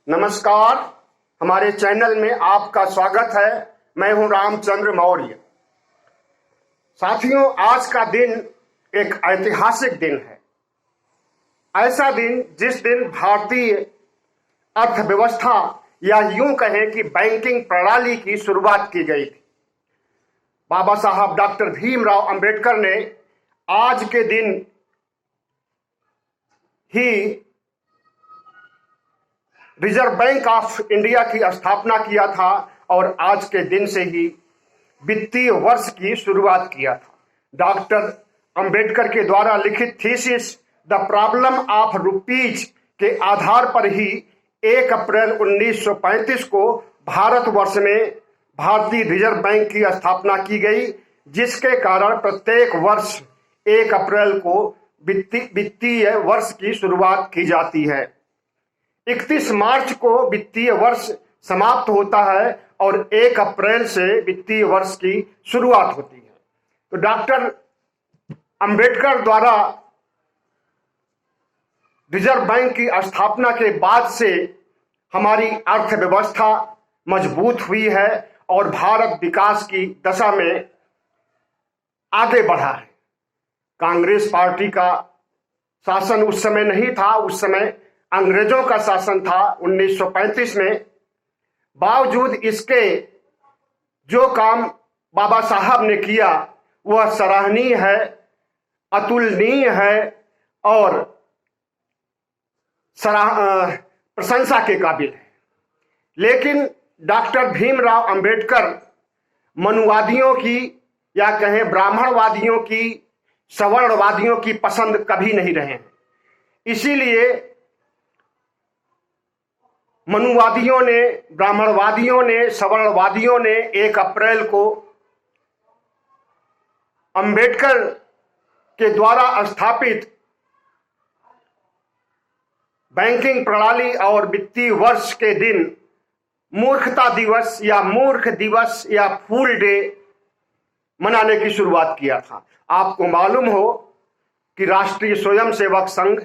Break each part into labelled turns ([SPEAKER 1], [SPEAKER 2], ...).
[SPEAKER 1] नमस्कार। हमारे चैनल में आपका स्वागत है। मैं हूं रामचंद्र मौर्य। साथियों, आज का दिन एक ऐतिहासिक दिन है। ऐसा दिन जिस दिन भारतीय अर्थव्यवस्था या यूं कहें कि बैंकिंग प्रणाली की शुरुआत की गई थी। बाबा साहब डॉक्टर भीमराव अंबेडकर ने आज के दिन ही रिजर्व बैंक ऑफ इंडिया की स्थापना किया था और आज के दिन से ही वित्तीय वर्ष की शुरुआत किया था। डॉक्टर अंबेडकर के द्वारा लिखित thesis the problem of rupees के आधार पर ही 1 अप्रैल 1935 को भारतवर्ष में भारतीय रिजर्व बैंक की स्थापना की गई, जिसके कारण प्रत्येक वर्ष 1 अप्रैल को वित्तीय वर्ष की शुरुआत की जाती है। 31 मार्च को वित्तीय वर्ष समाप्त होता है और 1 अप्रैल से वित्तीय वर्ष की शुरुआत होती है। तो डॉक्टर अंबेडकर द्वारा रिजर्व बैंक की स्थापना के बाद से हमारी अर्थव्यवस्था मजबूत हुई है और भारत विकास की दशा में आगे बढ़ा है। कांग्रेस पार्टी का शासन उस समय नहीं था, उस समय अंग्रेजों का शासन था 1935 में। बावजूद इसके जो काम बाबा साहब ने किया वह सराहनीय है, अतुलनीय है और प्रशंसा के काबिल है। लेकिन डॉक्टर भीमराव अंबेडकर मनुवादियों की या कहें ब्राह्मणवादियों की, सवर्णवादियों की पसंद कभी नहीं रहे हैं। इसीलिए मनुवादियों ने, ब्राह्मणवादियों ने, सवर्णवादियों ने 1 अप्रैल को अंबेडकर के द्वारा स्थापित बैंकिंग प्रणाली और वित्तीय वर्ष के दिन मूर्खता दिवस या मूर्ख दिवस या फूल डे मनाने की शुरुआत किया था। आपको मालूम हो कि राष्ट्रीय स्वयंसेवक संघ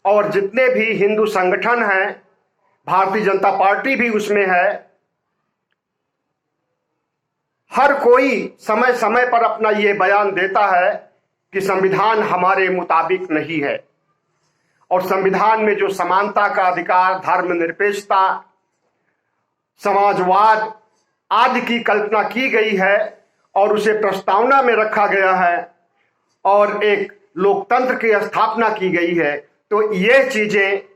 [SPEAKER 1] और जितने भी हिंदू संगठन हैं, भारतीय जनता पार्टी भी उसमें है, हर कोई समय समय पर अपना ये बयान देता है कि संविधान हमारे मुताबिक नहीं है और संविधान में जो समानता का अधिकार, धर्मनिरपेक्षता, समाजवाद आदि की कल्पना की गई है और उसे प्रस्तावना में रखा गया है और एक लोकतंत्र की स्थापना की गई है, तो ये चीजें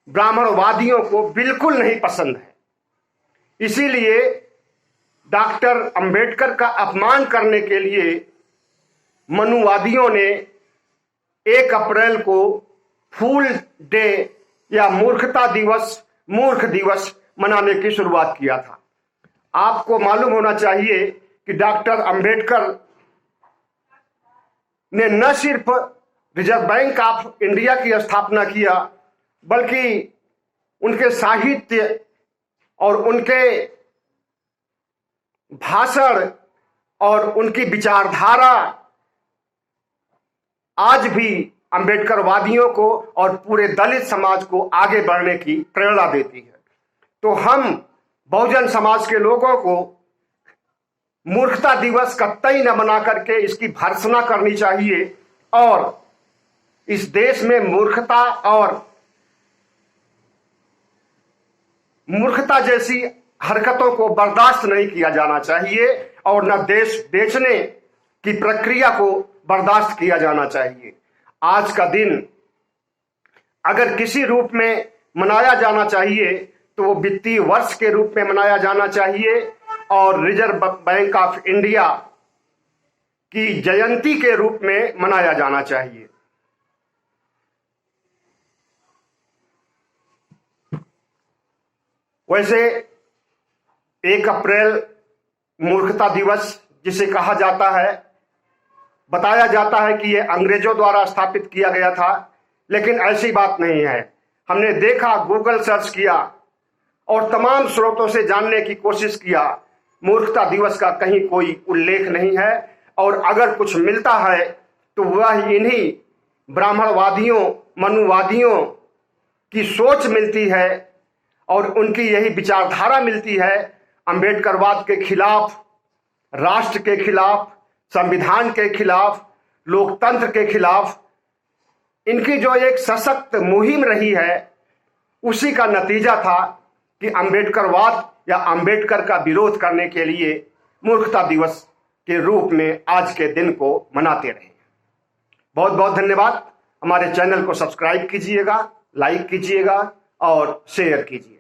[SPEAKER 1] ब्राह्मणवादियों को बिल्कुल नहीं पसंद है। इसीलिए डॉक्टर अंबेडकर का अपमान करने के लिए मनुवादियों ने 1 अप्रैल को फूल डे या मूर्खता दिवस, मूर्ख दिवस मनाने की शुरुआत किया था। आपको मालूम होना चाहिए कि डॉक्टर अंबेडकर ने न सिर्फ रिजर्व बैंक ऑफ इंडिया की स्थापना किया, बल्कि उनके साहित्य और उनके भाषण और उनकी विचारधारा आज भी अंबेडकरवादियों को और पूरे दलित समाज को आगे बढ़ने की प्रेरणा देती है। तो हम बहुजन समाज के लोगों को मूर्खता दिवस कतई न मना करके इसकी भर्त्सना करनी चाहिए और इस देश में मूर्खता जैसी हरकतों को बर्दाश्त नहीं किया जाना चाहिए और न देश बेचने की प्रक्रिया को बर्दाश्त किया जाना चाहिए। आज का दिन अगर किसी रूप में मनाया जाना चाहिए तो वो वित्तीय वर्ष के रूप में मनाया जाना चाहिए और रिजर्व बैंक ऑफ इंडिया की जयंती के रूप में मनाया जाना चाहिए। वैसे 1 अप्रैल मूर्खता दिवस जिसे कहा जाता है, बताया जाता है कि यह अंग्रेजों द्वारा स्थापित किया गया था, लेकिन ऐसी बात नहीं है। हमने देखा, गूगल सर्च किया और तमाम स्रोतों से जानने की कोशिश किया, मूर्खता दिवस का कहीं कोई उल्लेख नहीं है और अगर कुछ मिलता है तो वह इन्हीं ब्राह्मणवादियों, मनुवादियों की सोच मिलती है और उनकी यही विचारधारा मिलती है अंबेडकरवाद के खिलाफ, राष्ट्र के खिलाफ, संविधान के खिलाफ, लोकतंत्र के खिलाफ इनकी जो एक सशक्त मुहिम रही है, उसी का नतीजा था कि अंबेडकरवाद या अंबेडकर का विरोध करने के लिए मूर्खता दिवस के रूप में आज के दिन को मनाते रहे। बहुत बहुत धन्यवाद। हमारे चैनल को सब्सक्राइब कीजिएगा, लाइक कीजिएगा और शेयर कीजिए।